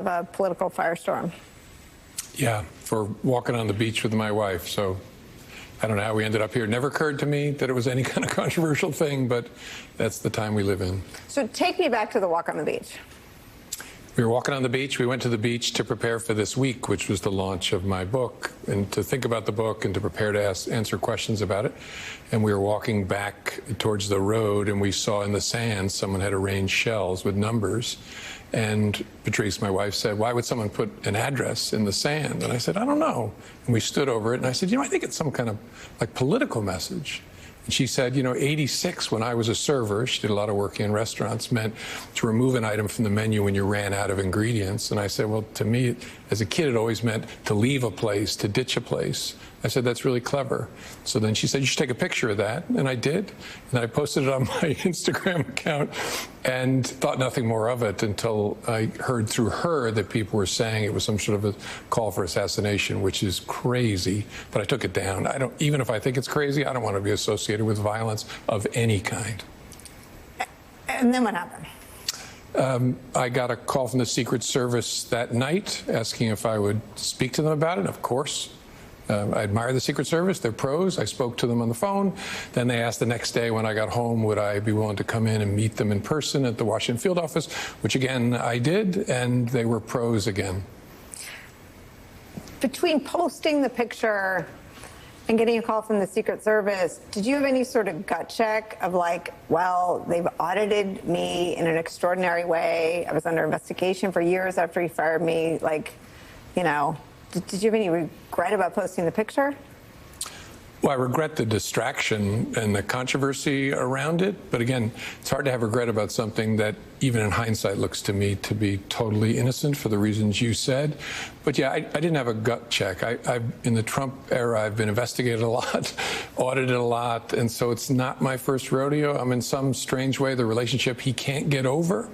of a political firestorm. Yeah, for walking on the beach with my wife. So I don't know how we ended up here. It never occurred to me that it was any kind of controversial thing, but that's the time we live in. So take me back to the walk on the beach. We were walking on the beach. We went to the beach to prepare for this week, which was the launch of my book, and to think about the book and to prepare to answer questions about it. And we were walking back towards the road, and we saw in the sand someone had arranged shells with numbers. And Patrice, my wife, said, "Why would someone put an address in the sand?" And I said, "I don't know." And we stood over it, and I said, "I think it's some kind of like political message." And she said, 86, when I was a server, she did a lot of work in restaurants, meant to remove an item from the menu when you ran out of ingredients. And I said, well, to me, as a kid, it always meant to leave a place, to ditch a place. I said, that's really clever. So then she said, you should take a picture of that. And I did. And I posted it on my Instagram account and thought nothing more of it until I heard through her that people were saying it was some sort of a call for assassination, which is crazy. But I took it down. Even if I think it's crazy, I don't want to be associated with violence of any kind. And then what happened? I got a call from the Secret Service that night asking if I would speak to them about it. Of course. I admire the Secret Service. They're pros. I spoke to them on the phone. Then they asked the next day when I got home, would I be willing to come in and meet them in person at the Washington field office, which, again, I did, and they were pros again. Between posting the picture and getting a call from the Secret Service, did you have any sort of gut check of like, well, they've audited me in an extraordinary way. I was under investigation for years after he fired me. Did you have any regret about posting the picture? Well, I regret the distraction and the controversy around it. But again, it's hard to have regret about something that, even in hindsight, looks to me to be totally innocent for the reasons you said. But yeah, I didn't have a gut check. In the Trump era, I've been investigated a lot, audited a lot. And so it's not my first rodeo. I'm in some strange way the relationship he can't get over.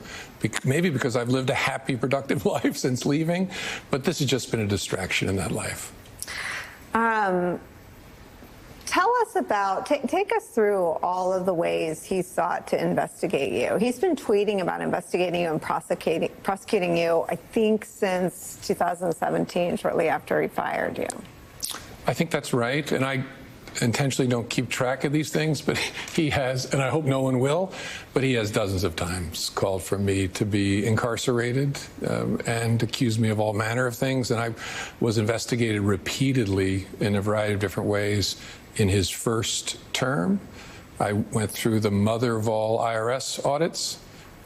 Maybe because I've lived a happy, productive life since leaving. But this has just been a distraction in that life. Tell us about, take us through all of the ways he sought to investigate you. He's been tweeting about investigating you and prosecuting you, I think, since 2017, shortly after he fired you. I think that's right. And I intentionally don't keep track of these things, but he has, and I hope no one will, but he has dozens of times called for me to be incarcerated and accused me of all manner of things. And I was investigated repeatedly in a variety of different ways in his first term. I went through the mother of all IRS audits,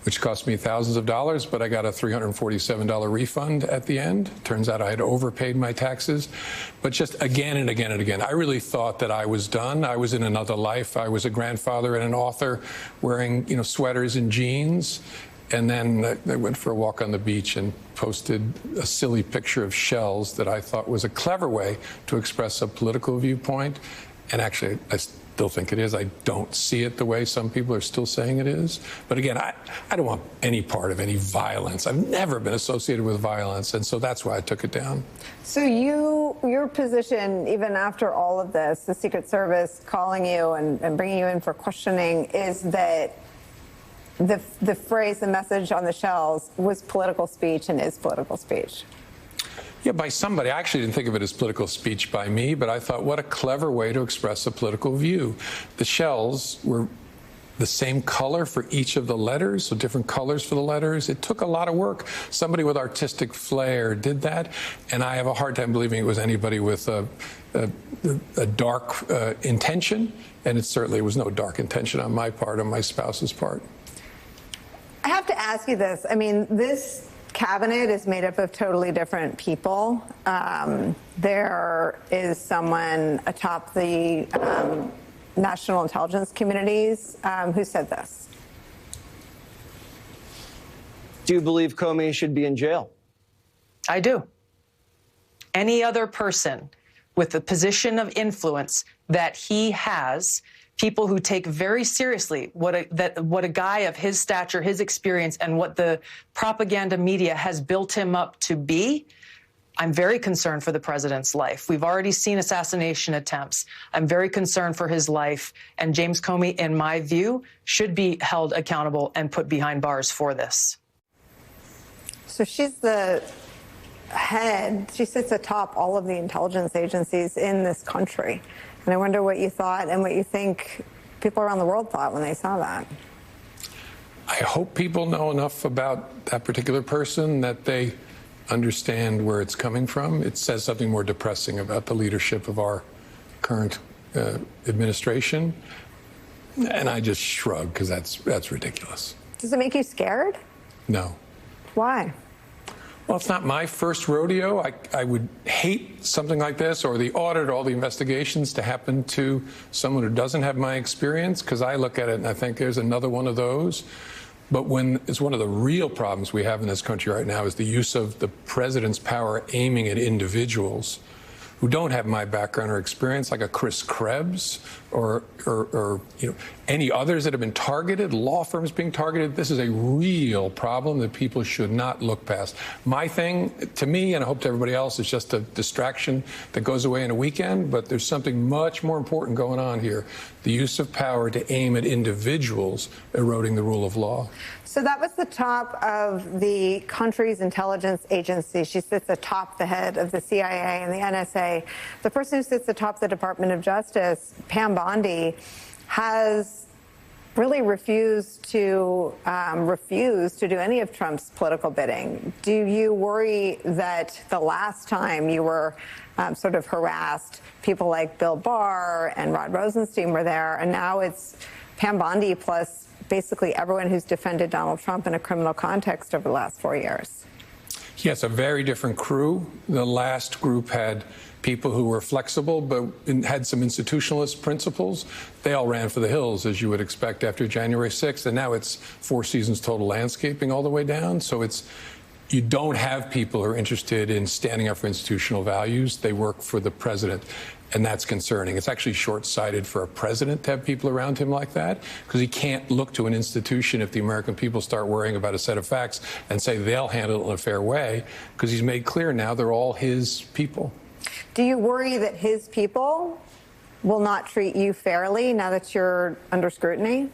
which cost me thousands of dollars, but I got a $347 refund at the end. Turns out I had overpaid my taxes. But just again and again and again, I really thought that I was done. I was in another life. I was a grandfather and an author wearing, sweaters and jeans. And then I went for a walk on the beach and posted a silly picture of shells that I thought was a clever way to express a political viewpoint. And actually, I still think it is. I don't see it the way some people are still saying it is. But again, I don't want any part of any violence. I've never been associated with violence, and so that's why I took it down. So your position, even after all of this, the Secret Service calling you and bringing you in for questioning, is that the phrase, the message on the shells, was political speech and is political speech. Yeah, by somebody. I actually didn't think of it as political speech by me, but I thought, what a clever way to express a political view. The shells were the same color for each of the letters, so different colors for the letters. It took a lot of work. Somebody with artistic flair did that, and I have a hard time believing it was anybody with a dark intention, and it certainly was no dark intention on my part, on my spouse's part. I have to ask you this. I mean, this cabinet is made up of totally different people. There is someone atop the national intelligence communities who said this. Do you believe Comey should be in jail? I do. Any other person with the position of influence that he has, people who take very seriously what a guy of his stature, his experience, and what the propaganda media has built him up to be, I'm very concerned for the president's life. We've already seen assassination attempts. I'm very concerned for his life. And James Comey, in my view, should be held accountable and put behind bars for this. So she's the head, she sits atop all of the intelligence agencies in this country. And I wonder what you thought and what you think people around the world thought when they saw that. I hope people know enough about that particular person that they understand where it's coming from. It says something more depressing about the leadership of our current administration. And I just shrug because that's ridiculous. Does it make you scared? No. Why? Well, it's not my first rodeo. I would hate something like this, or the audit, or all the investigations, to happen to someone who doesn't have my experience, because I look at it and I think there's another one of those. But when it's one of the real problems we have in this country right now is the use of the president's power aiming at individuals who don't have my background or experience, like a Chris Krebs or any others that have been targeted, law firms being targeted. This is a real problem that people should not look past. My thing, to me, and I hope to everybody else, is just a distraction that goes away in a weekend, but there's something much more important going on here. The use of power to aim at individuals eroding the rule of law. So that was the top of the country's intelligence agency. She sits atop the head of the CIA and the NSA. The person who sits atop the Department of Justice, Pam Bondi, has really refused to do any of Trump's political bidding. Do you worry that the last time you were sort of harassed, people like Bill Barr and Rod Rosenstein were there, and now it's Pam Bondi plus basically everyone who's defended Donald Trump in a criminal context over the last 4 years? Yes, a very different crew. The last group had people who were flexible but had some institutionalist principles. They all ran for the hills, as you would expect after January 6th, and now it's Four Seasons total landscaping all the way down. So you don't have people who are interested in standing up for institutional values. They work for the president. And that's concerning. It's actually short-sighted for a president to have people around him like that, because he can't look to an institution if the American people start worrying about a set of facts and say they'll handle it in a fair way, because he's made clear now they're all his people. Do you worry that his people will not treat you fairly now that you're under scrutiny?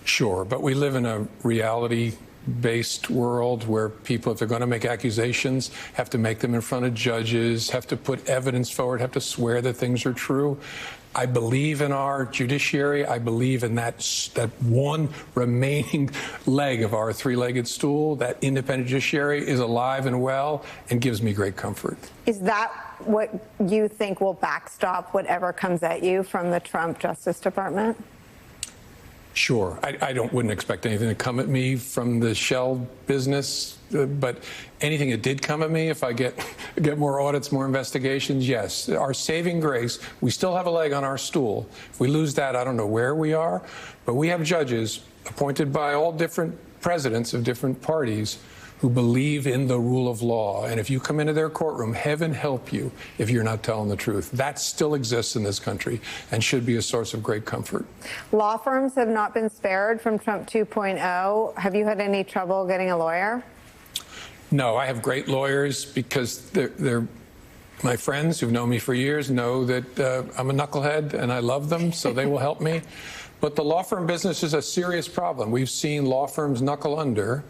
Sure, but we live in a reality-based world where people, if they're going to make accusations, have to make them in front of judges, have to put evidence forward, have to swear that things are true. I believe in our judiciary. I believe in that one remaining leg of our three-legged stool. That independent judiciary is alive and well and gives me great comfort. Is that what you think will backstop whatever comes at you from the Trump Justice Department? Sure. I wouldn't expect anything to come at me from the shell business, but anything that did come at me, if I get more audits, more investigations, yes. Our saving grace, we still have a leg on our stool. If we lose that, I don't know where we are, but we have judges appointed by all different presidents of different parties who believe in the rule of law. And if you come into their courtroom, heaven help you if you're not telling the truth. That still exists in this country and should be a source of great comfort. Law firms have not been spared from Trump 2.0. Have you had any trouble getting a lawyer? No, I have great lawyers because they're my friends who've known me for years know that I'm a knucklehead and I love them, so they will help me. But the law firm business is a serious problem. We've seen law firms knuckle under,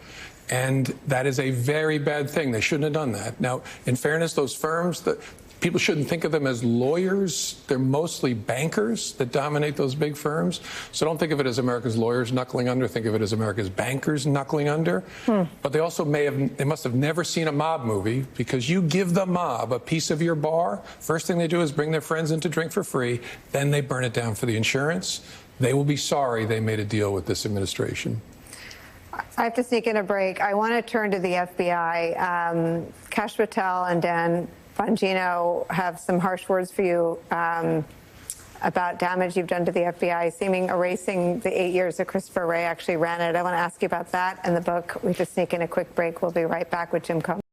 and that is a very bad thing. They shouldn't have done that. Now, in fairness, those firms, people shouldn't think of them as lawyers. They're mostly bankers that dominate those big firms. So don't think of it as America's lawyers knuckling under. Think of it as America's bankers knuckling under. But they also they must have never seen a mob movie, because you give the mob a piece of your bar, first thing they do is bring their friends in to drink for free. Then they burn it down for the insurance. They will be sorry they made a deal with this administration. I have to sneak in a break. I want to turn to the FBI. Kash Patel and Dan Bongino have some harsh words for you about damage you've done to the FBI, seeming erasing the 8 years that Christopher Wray actually ran it. I want to ask you about that and the book. We just sneak in a quick break. We'll be right back with Jim Comey.